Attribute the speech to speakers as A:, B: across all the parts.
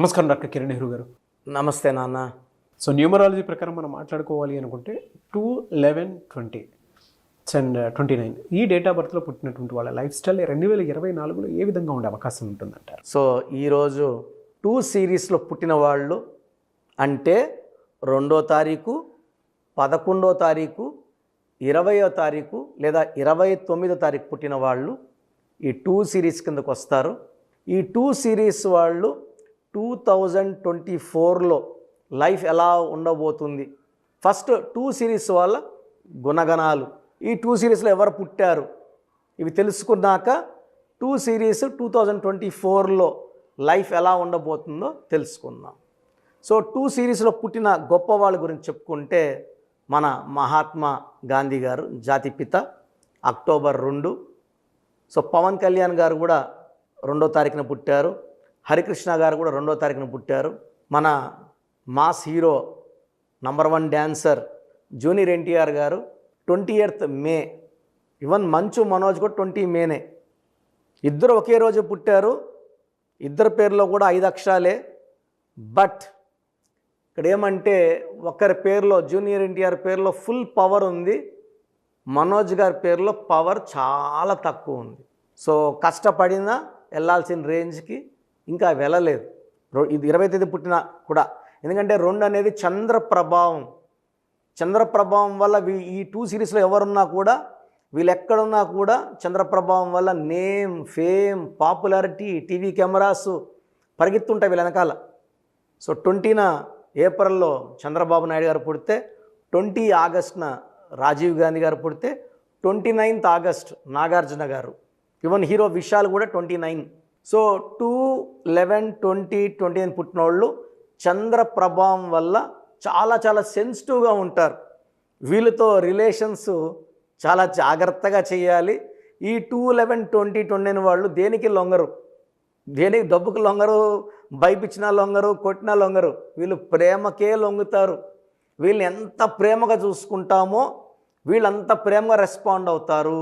A: నమస్కారం డాక్టర్ కిరణ్ నెహ్రూ గారు.
B: నమస్తే నాన్న.
A: సో న్యూమరాలజీ ప్రకారం మనం మాట్లాడుకోవాలి అనుకుంటే 2-11-20 అండ్ 29 ఈ డేట్ ఆఫ్ బర్త్లో పుట్టినటువంటి వాళ్ళ లైఫ్ స్టైల్ 2024లో ఏ విధంగా ఉండే అవకాశం ఉంటుందంటారు?
B: సో ఈరోజు 2 సిరీస్లో పుట్టిన వాళ్ళు అంటే 2వ తారీఖు, 11వ తారీఖు, 20వ తారీఖు లేదా 29వ తారీఖు పుట్టిన వాళ్ళు ఈ 2 సిరీస్ కిందకు వస్తారు. ఈ 2 సిరీస్ వాళ్ళు 2024లో లైఫ్ ఎలా ఉండబోతుంది, ఫస్ట్ 2 సిరీస్ వాళ్ళ గుణగణాలు, ఈ 2 సిరీస్లో ఎవరు పుట్టారు ఇవి తెలుసుకున్నాక 2 సిరీస్ 2024లో లైఫ్ ఎలా ఉండబోతుందో తెలుసుకుందాం. సో 2 సిరీస్లో పుట్టిన గొప్ప వాళ్ళ గురించి చెప్పుకుంటే మన మహాత్మా గాంధీ గారు జాతిపిత, అక్టోబర్ 2. సో పవన్ కళ్యాణ్ గారు కూడా 2వ తారీఖున పుట్టారు. హరికృష్ణ గారు కూడా 2వ తారీఖున పుట్టారు. మన mass hero number 1 dancer junior NTR గారు 28th మే. ఈవెన్ మంచు మనోజ్ కూడా 20 మేనే. ఇద్దరు ఒకే రోజు పుట్టారు. ఇద్దరు పేర్లో కూడా 5 అక్షరాలే. బట్ ఇక్కడ ఏమంటే ఒకరి పేరులో జూనియర్ ఎన్టీఆర్ పేరులో ఫుల్ పవర్ ఉంది, మనోజ్ గారి పేరులో పవర్ చాలా తక్కువ ఉంది. సో కష్టపడినా వెళ్ళాల్సిన రేంజ్కి ఇంకా వెళ్ళలేదు. ఇది 20వ తేదీ పుట్టిన కూడా, ఎందుకంటే 2 అనేది చంద్ర ప్రభావం వల్ల ఈ 2 సిరీస్లో ఎవరున్నా కూడా, వీళ్ళు ఎక్కడున్నా కూడా చంద్ర ప్రభావం వల్ల name, fame, popularity, TV cameras పరిగెత్తుంటాయి వీళ్ళ వెనకాల. సో 20న ఏప్రిల్లో చంద్రబాబు నాయుడు గారు పుడితే, 20 ఆగస్టున రాజీవ్ గాంధీ గారు పుడితే, 29th ఆగస్ట్ నాగార్జున గారు, ఈవెన్ హీరో విశాల్ కూడా 29. సో 2-11-20-29 పుట్టిన వాళ్ళు చంద్ర ప్రభావం వల్ల చాలా చాలా సెన్సిటివ్గా ఉంటారు. వీళ్ళతో రిలేషన్స్ చాలా జాగ్రత్తగా చేయాలి. ఈ 2-11-20-29 వాళ్ళు దేనికి లొంగరు, దేనికి డబ్బుకు లొంగరు, భయపించినా లొంగరు, కొట్టినా లొంగరు. వీళ్ళు ప్రేమకే లొంగుతారు. వీళ్ళని ఎంత ప్రేమగా చూసుకుంటామో వీళ్ళంత ప్రేమగా రెస్పాండ్ అవుతారు.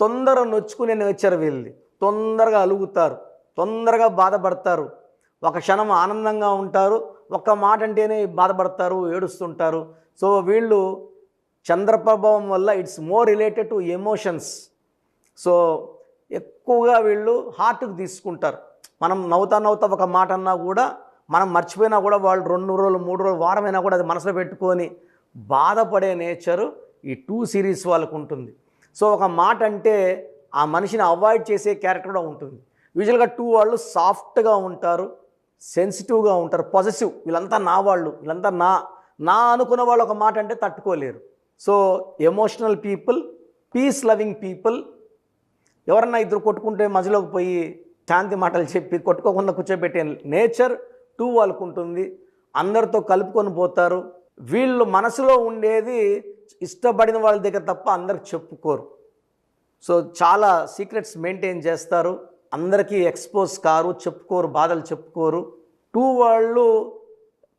B: తొందరగా నొచ్చుకునే నేచర్ వీళ్ళది. తొందరగా అలుగుతారు, తొందరగా బాధపడతారు. ఒక క్షణం ఆనందంగా ఉంటారు, ఒక్క మాట అంటేనే బాధపడతారు, ఏడుస్తుంటారు. సో వీళ్ళు చంద్రప్రభావం వల్ల it's more related to emotions. So ఎక్కువగా వీళ్ళు హార్ట్కి తీసుకుంటారు. మనం నవ్వుతా ఒక మాట అన్నా కూడా, మనం మర్చిపోయినా కూడా వాళ్ళు 2 రోజులు 3 రోజులు వారమైనా కూడా అది మనసులో పెట్టుకొని బాధపడే నేచరు ఈ 2 సిరీస్ వాళ్ళకు ఉంటుంది. సో ఒక మాట అంటే ఆ మనిషిని అవాయిడ్ చేసే క్యారెక్టర్ కూడా ఉంటుంది. యూజువల్గా 2 వాళ్ళు సాఫ్ట్గా ఉంటారు, సెన్సిటివ్గా ఉంటారు, పాజిటివ్. వీళ్ళంతా నా వాళ్ళు, వీళ్ళంతా నా అనుకున్న వాళ్ళు ఒక మాట అంటే తట్టుకోలేరు. So emotional people, peace loving people. ఎవరన్నా ఇద్దరు కొట్టుకుంటే మధ్యలోకి పోయి శాంతి మాటలు చెప్పి కొట్టుకోకుండా కూర్చోబెట్టే నేచర్ 2 వాళ్ళకు ఉంటుంది. అందరితో కలుపుకొని పోతారు. వీళ్ళు మనసులో ఉండేది ఇష్టపడిన వాళ్ళ దగ్గర తప్ప అందరికి చెప్పుకోరు. సో చాలా సీక్రెట్స్ మెయింటైన్ చేస్తారు, అందరికీ ఎక్స్పోజ్ కారు, చెప్పుకోరు, బాధలు చెప్పుకోరు. 2 వాళ్ళు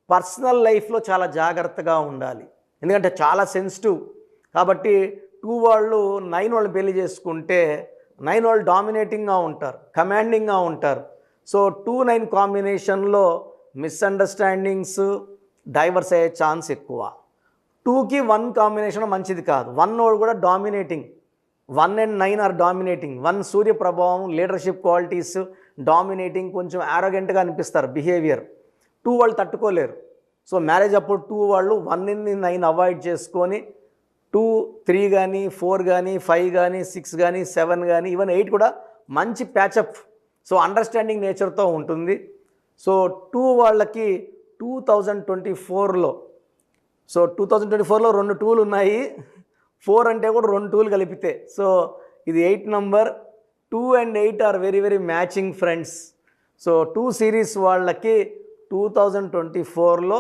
B: పర్సనల్ లైఫ్లో చాలా జాగ్రత్తగా ఉండాలి, ఎందుకంటే చాలా సెన్సిటివ్. కాబట్టి 2 వాళ్ళు 9 వాళ్ళు పెళ్లి చేసుకుంటే 9 వాళ్ళు డామినేటింగ్గా ఉంటారు, కమాండింగ్గా ఉంటారు. సో 2-9 కాంబినేషన్లో మిస్అండర్స్టాండింగ్స్, డైవర్స్ అయ్యే ఛాన్స్ ఎక్కువ. 2కి 1 కాంబినేషన్ మంచిది కాదు. 1 వాడు కూడా డామినేటింగ్, 1 and 9 ఆర్ డామినేటింగ్. 1 సూర్య ప్రభావం, లీడర్షిప్ క్వాలిటీస్, డామినేటింగ్, కొంచెం యారోగెంట్గా అనిపిస్తారు బిహేవియర్. 2 వాళ్ళు తట్టుకోలేరు. సో మ్యారేజ్ అప్పుడు 2 వాళ్ళు 1-9 అవాయిడ్ చేసుకొని 2, 3 కానీ 4 కానీ 5 కానీ 6 కానీ 7 కానీ ఈవెన్ 8 కూడా మంచి ప్యాచప్. సో అండర్స్టాండింగ్ నేచర్తో ఉంటుంది. సో 2 వాళ్ళకి 2024లో, సో 2024లో 2 2లు ఉన్నాయి. 4 అంటే కూడా 2 2లు కలిపితే, సో ఇది 8 number. 2 and 8 are very very matching friends. So 2 series వాళ్ళకి 2024లో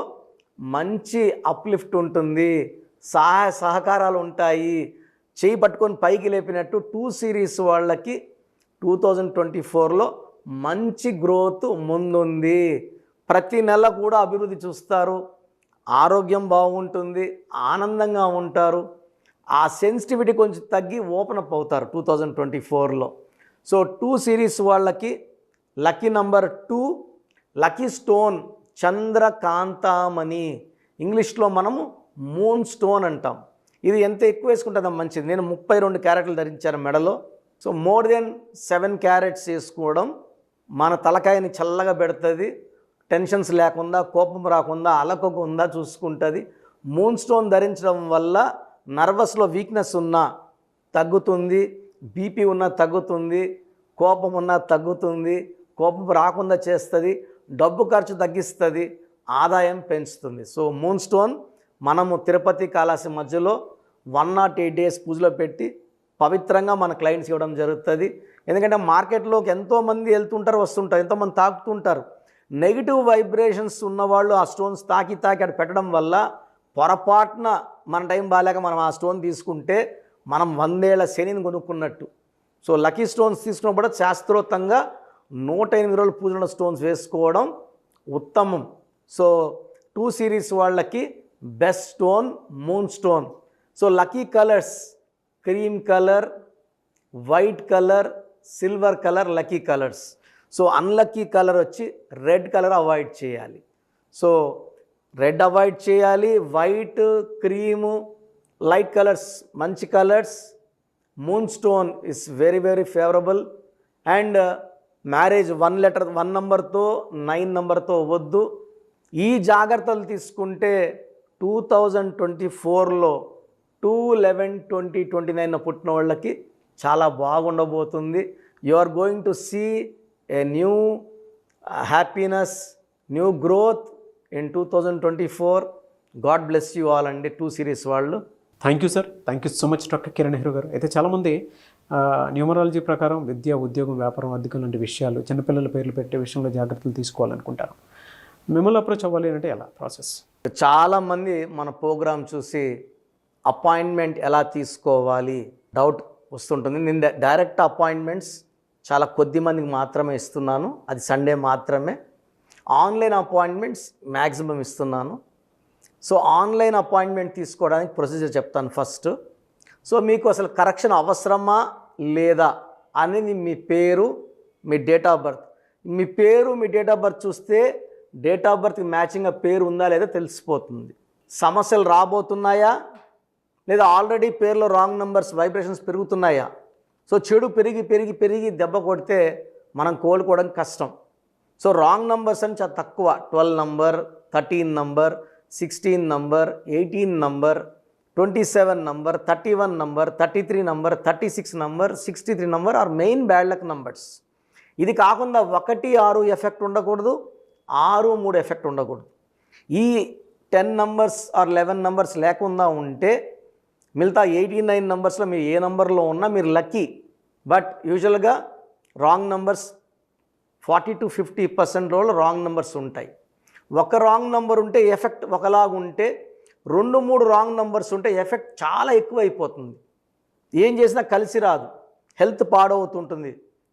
B: మంచి అప్లిఫ్ట్ ఉంటుంది, సహాయ సహకారాలు ఉంటాయి, చేయి పట్టుకొని పైకి లేపినట్టు 2 సిరీస్ వాళ్ళకి 2024లో మంచి గ్రోత్ ముందుంది. ప్రతి నెల కూడా అభివృద్ధి చూస్తారు, ఆరోగ్యం బాగుంటుంది, ఆనందంగా ఉంటారు. ఆ సెన్సిటివిటీ కొంచెం తగ్గి ఓపెన్ అప్ అవుతారు 2024లో. సో 2 సిరీస్ వాళ్ళకి లక్కీ నంబర్ 2, లక్కీ స్టోన్ చంద్రకాంతామణి, ఇంగ్లీష్లో మనము మూన్ స్టోన్ అంటాం. ఇది ఎంత ఎక్కువ వేసుకుంటుందో మంచిది. నేను 32 క్యారెట్లు ధరించాను మెడలో. సో మోర్ దెన్ 7 క్యారెట్స్ వేసుకోవడం మన తలకాయని చల్లగా పెడుతుంది, టెన్షన్స్ లేకుండా, కోపం రాకుండా, అలకకుండా చూసుకుంటుంది. మూన్ స్టోన్ ధరించడం వల్ల నర్వస్లో వీక్నెస్ ఉన్నా తగ్గుతుంది, బీపీ ఉన్నా తగ్గుతుంది, కోపం ఉన్నా తగ్గుతుంది, కోపం రాకుండా చేస్తుంది, డబ్బు ఖర్చు తగ్గిస్తుంది, ఆదాయం పెంచుతుంది. సో మూన్ స్టోన్ మనము తిరుపతి కాళహస్తి మధ్యలో 108 డేస్ పూజలో పెట్టి పవిత్రంగా మన క్లయింట్స్ ఇవ్వడం జరుగుతుంది. ఎందుకంటే మార్కెట్లోకి ఎంతోమంది వెళ్తుంటారు, వస్తుంటారు, ఎంతోమంది తాకుతుంటారు. నెగిటివ్ వైబ్రేషన్స్ ఉన్నవాళ్ళు ఆ స్టోన్స్ తాకి అక్కడ పెట్టడం వల్ల పొరపాటున మన టైం బాగాలేక మనం ఆ స్టోన్ తీసుకుంటే మనం 100 ఏళ్ల శనిని కొనుక్కున్నట్టు. సో లక్కీ స్టోన్స్ తీసుకున్నప్పుడు శాస్త్రోక్తంగా 108 రోజులు పూజలో స్టోన్స్ వేసుకోవడం ఉత్తమం. సో 2 సిరీస్ వాళ్ళకి best stone moon stone. So lucky colours cream colour, white colour, silver colour lucky colours. So unlucky colour వచ్చి రెడ్ కలర్ అవాయిడ్ చేయాలి. సో రెడ్ అవాయిడ్ చేయాలి, వైట్, క్రీము, లైట్ కలర్స్ మంచి colours. Moon stone is very very favourable. And marriage 1 నెంబర్తో 9 నెంబర్తో వద్దు. ఈ జాగ్రత్తలు తీసుకుంటే 2024లో 2/11/2029 పుట్టిన వాళ్ళకి చాలా బాగుండబోతుంది. You are going to see a new happiness, new growth in 2024. God bless you all అండి 2 సిరీస్ వాళ్ళు.
A: Thank you sir, thank you so much doctor Kiran Nehru garu. అయితే చాలామంది న్యూమరాలజీ ప్రకారం విద్య, ఉద్యోగం, వ్యాపారం, అధికం లాంటి విషయాలు, చిన్నపిల్లల పేర్లు పెట్టే విషయంలో జాగ్రత్తలు తీసుకోవాలనుకుంటారు. మిమ్మల్ని అప్రోచ్ అవ్వాలి అంటే ఎలా ప్రాసెస్?
B: చాలామంది మన ప్రోగ్రామ్ చూసి అపాయింట్మెంట్ ఎలా తీసుకోవాలి డౌట్ వస్తుంటుంది. నేను డైరెక్ట్ అపాయింట్మెంట్స్ చాలా కొద్ది మందికి మాత్రమే ఇస్తున్నాను, అది సండే మాత్రమే. ఆన్లైన్ అపాయింట్మెంట్స్ మ్యాక్సిమం ఇస్తున్నాను. సో ఆన్లైన్ అపాయింట్మెంట్ తీసుకోవడానికి ప్రొసీజర్ చెప్తాను ఫస్ట్. సో మీకు అసలు కరెక్షన్ అవసరమా లేదా అనేది మీ పేరు, మీ డేట్ ఆఫ్ బర్త్. మీ పేరు, మీ డేట్ ఆఫ్ బర్త్ చూస్తే డేట్ ఆఫ్ బర్త్కి మ్యాచింగ్గా పేరు ఉందా లేదా తెలిసిపోతుంది. సమస్యలు రాబోతున్నాయా లేదా ఆల్రెడీ పేరులో రాంగ్ నెంబర్స్ వైబ్రేషన్స్ పెరుగుతున్నాయా? సో చెడు పెరిగి పెరిగి పెరిగి దెబ్బ కొడితే మనం కోలుకోవడం కష్టం. సో రాంగ్ నెంబర్స్ అని చాలా తక్కువ. 12 number, 13 number, 16 number, 18 number, 27 number, 31 number, 33 number, 36 number, 63 number are main bad luck numbers. ఇది కాకుండా 1, 6 ఎఫెక్ట్ ఉండకూడదు, 6, 3 ఎఫెక్ట్ ఉండకూడదు. ఈ 10 నంబర్స్ ఆర్ 11 నంబర్స్ లేకుండా ఉంటే మిగతా 89 నంబర్స్లో మీరు ఏ నంబర్లో ఉన్నా మీరు లక్కీ. బట్ యూజువల్గా రాంగ్ నంబర్స్ 40 to 50% రోజులు రాంగ్ నెంబర్స్ ఉంటాయి. ఒక రాంగ్ నెంబర్ ఉంటే ఎఫెక్ట్ ఒకలాగా ఉంటే 2, 3 రాంగ్ నెంబర్స్ ఉంటే ఎఫెక్ట్ చాలా ఎక్కువ అయిపోతుంది. ఏం చేసినా కలిసి రాదు, హెల్త్ పాడవుతుంటుంది,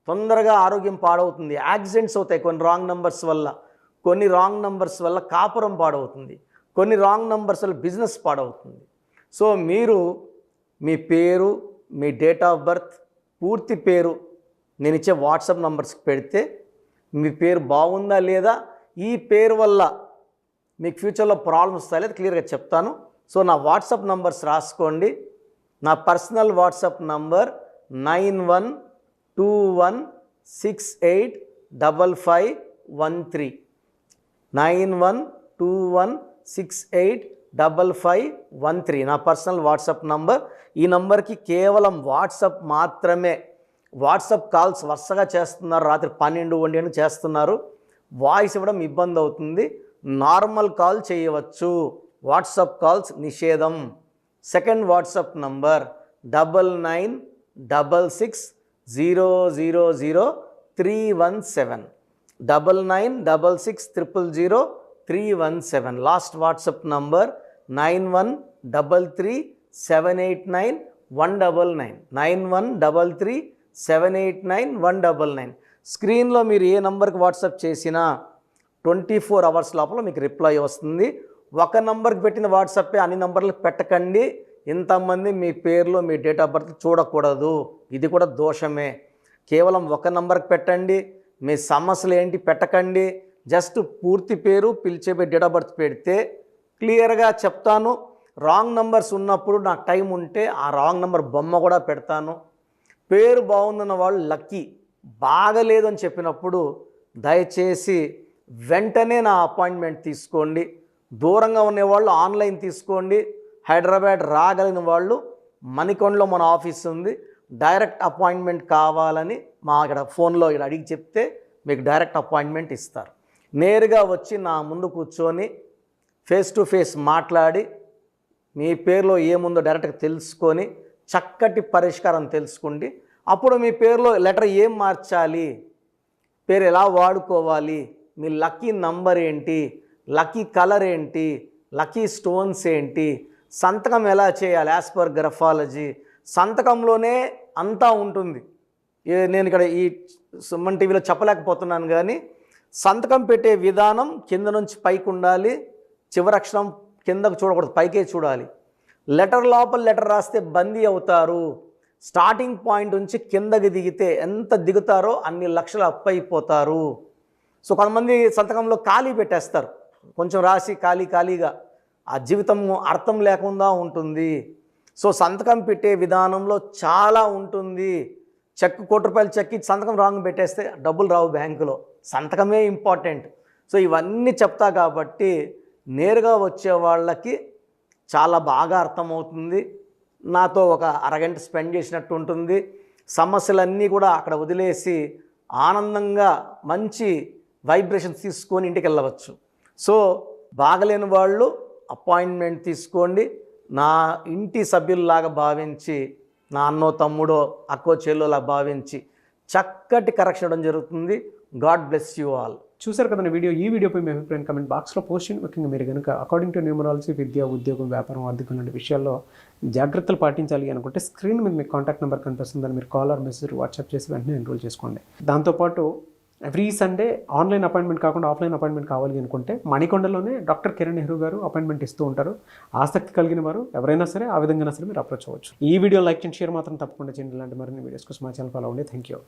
B: తొందరగా ఆరోగ్యం పాడవుతుంది, యాక్సిడెంట్స్ అవుతాయి కొన్ని రాంగ్ నెంబర్స్ వల్ల, కొన్ని రాంగ్ నెంబర్స్ వల్ల కాపురం పాడవుతుంది, కొన్ని రాంగ్ నెంబర్స్ వల్ల బిజినెస్ పాడవుతుంది. సో మీరు మీ పేరు, మీ డేట్ ఆఫ్ బర్త్, పూర్తి పేరు నేను ఇచ్చే వాట్సాప్ నంబర్స్కి పెడితే మీ పేరు బాగుందా లేదా, ఈ పేరు వల్ల మీకు ఫ్యూచర్లో ప్రాబ్లమ్స్ వస్తాయి లేదా క్లియర్గా చెప్తాను. సో నా వాట్సాప్ నంబర్స్ రాసుకోండి. నా పర్సనల్ వాట్సాప్ నంబర్ 9121685513 9121685513 నా పర్సనల్ వాట్సాప్ నంబర్. ఈ నంబర్కి కేవలం వాట్సాప్ మాత్రమే. వాట్సాప్ కాల్స్ వరుసగా చేస్తున్నారు, రాత్రి 12, 1 చేస్తున్నారు, వాయిస్ ఇవ్వడం ఇబ్బంది అవుతుంది. నార్మల్ కాల్ చేయవచ్చు, వాట్సాప్ కాల్స్ నిషేధం. Second WhatsApp number 9966000317 9966000317. Last WhatsApp number 9133789199 9133789199. స్క్రీన్లో మీరు ఏ నంబర్కి వాట్సాప్ చేసినా 24 అవర్స్ లోపల మీకు రిప్లై వస్తుంది. ఒక నంబర్కి పెట్టిన వాట్సాపే అన్ని నంబర్లకు పెట్టకండి. ఇంతమంది మీ పేర్లు, మీ డేట్ ఆఫ్ బర్త్ చూడకూడదు, ఇది కూడా దోషమే. కేవలం ఒక నంబర్కి పెట్టండి. మీ సమస్యలు ఏంటి పెట్టకండి, జస్ట్ పూర్తి పేరు పిలిచే డేట్ ఆఫ్ బర్త్ పెడితే క్లియర్గా చెప్తాను. రాంగ్ నంబర్స్ ఉన్నప్పుడు నాకు టైం ఉంటే ఆ రాంగ్ నంబర్ బొమ్మ కూడా పెడతాను. పేరు బాగుందన్న వాళ్ళు లక్కీ, బాగలేదు అని చెప్పినప్పుడు దయచేసి వెంటనే నా అపాయింట్మెంట్ తీసుకోండి. దూరంగా ఉండేవాళ్ళు ఆన్లైన్ తీసుకోండి. హైదరాబాద్ రాగలిగిన వాళ్ళు మణికొండలో మన ఆఫీస్ ఉంది. డైరెక్ట్ అపాయింట్మెంట్ కావాలని మా ఇక్కడ ఫోన్లో ఇక్కడ అడిగి చెప్తే మీకు డైరెక్ట్ అపాయింట్మెంట్ ఇస్తారు. నేరుగా వచ్చి నా ముందు కూర్చొని ఫేస్ టు ఫేస్ మాట్లాడి మీ పేరులో ఏముందో డైరెక్ట్గా తెలుసుకొని చక్కటి పరిష్కారం తెలుసుకోండి. అప్పుడు మీ పేరులో లెటర్ ఏం మార్చాలి, పేరు ఎలా వాడుకోవాలి, మీ లక్కీ నంబర్ ఏంటి, లక్కీ కలర్ ఏంటి, లక్కీ స్టోన్స్ ఏంటి, సంతకం ఎలా చేయాలి యాజ్ పర్ గ్రఫాలజీ, సంతకంలోనే అంతా ఉంటుంది. నేను ఇక్కడ ఈ సుమన్ టీవీలో చెప్పలేకపోతున్నాను కానీ సంతకం పెట్టే విధానం కింద నుంచి పైకి ఉండాలి, చివరి అక్షరం కిందకు చూడకూడదు, పైకే చూడాలి. లెటర్ లోపల లెటర్ రాస్తే బందీ అవుతారు. స్టార్టింగ్ పాయింట్ నుంచి కిందకి దిగితే ఎంత దిగుతారో అన్ని లక్షలు అప్పు అయిపోతారు. సో కొంతమంది సంతకంలో ఖాళీ పెట్టేస్తారు, కొంచెం రాసి ఖాళీగా ఆ జీవితం అర్థం లేకుండా ఉంటుంది. సో సంతకం పెట్టే విధానంలో చాలా ఉంటుంది. చెక్ ₹1 చెక్ ఇచ్చి సంతకం రాంగ్ పెట్టేస్తే డబ్బులు రావు బ్యాంకులో, సంతకమే ఇంపార్టెంట్. సో ఇవన్నీ చెప్తా కాబట్టి నేరుగా వచ్చే వాళ్ళకి చాలా బాగా అర్థమవుతుంది. నాతో ఒక అరగంట స్పెండ్ చేసినట్టు ఉంటుంది. సమస్యలన్నీ కూడా అక్కడ వదిలేసి ఆనందంగా మంచి వైబ్రేషన్స్ తీసుకొని ఇంటికి వెళ్ళవచ్చు. సో బాగలేని వాళ్ళు అపాయింట్మెంట్ తీసుకోండి. నా ఇంటి సభ్యుల్లాగా భావించి, నా అన్నో తమ్ముడో అక్కో చెల్లోలా భావించి చక్కటి కరెక్షన్ ఇవ్వడం జరుగుతుంది. God bless you all.
A: చూసారు కదండి వీడియో. ఈ వీడియోపై మీ అభిప్రాయం కమెంట్ బాక్స్లో పోస్ట్ చేయండి. ముఖ్యంగా మీరు కనుక అకార్డింగ్ టు న్యూమరాలజీ విద్య, ఉద్యోగం, వ్యాపారం, ఆర్థికం లాంటి విషయాల్లో జాగ్రత్తలు పాటించాలి అనుకుంటే స్క్రీన్ మీద మీకు కాంటాక్ట్ నెంబర్ కనిపిస్తుంది. దాన్ని మీరు కాల్ ఆర్ మెసేజ్ వాట్సాప్ చేసి వెంటనే ఎన్రోల్ చేసుకోండి. దాంతోపాటు ఎవ్రీ సండే ఆన్లైన్ అపాయింట్మెంట్ కాకుండా ఆఫ్లైన్ అపాయింట్మెంట్ కావాలి అనుకుంటే మణికొండలోనే డాక్టర్ కిరణ్ నెహ్రూ గారు అపాయింట్మెంట్ ఇస్తూ ఉంటారు. ఆసక్తి కలిగిన వారు ఎవరైనా సరే ఆ విధంగా సరే మీరు అప్రోచ్ అవ్వచ్చు. ఈ వీడియో లైక్ అండ్ షేర్ మాత్రం తప్పకుండా చేయండి. ఇలాంటి మరిన్ని వీడియోస్ కోసం మా ఛానల్ ఫాలో అవ్వండి. Thank you.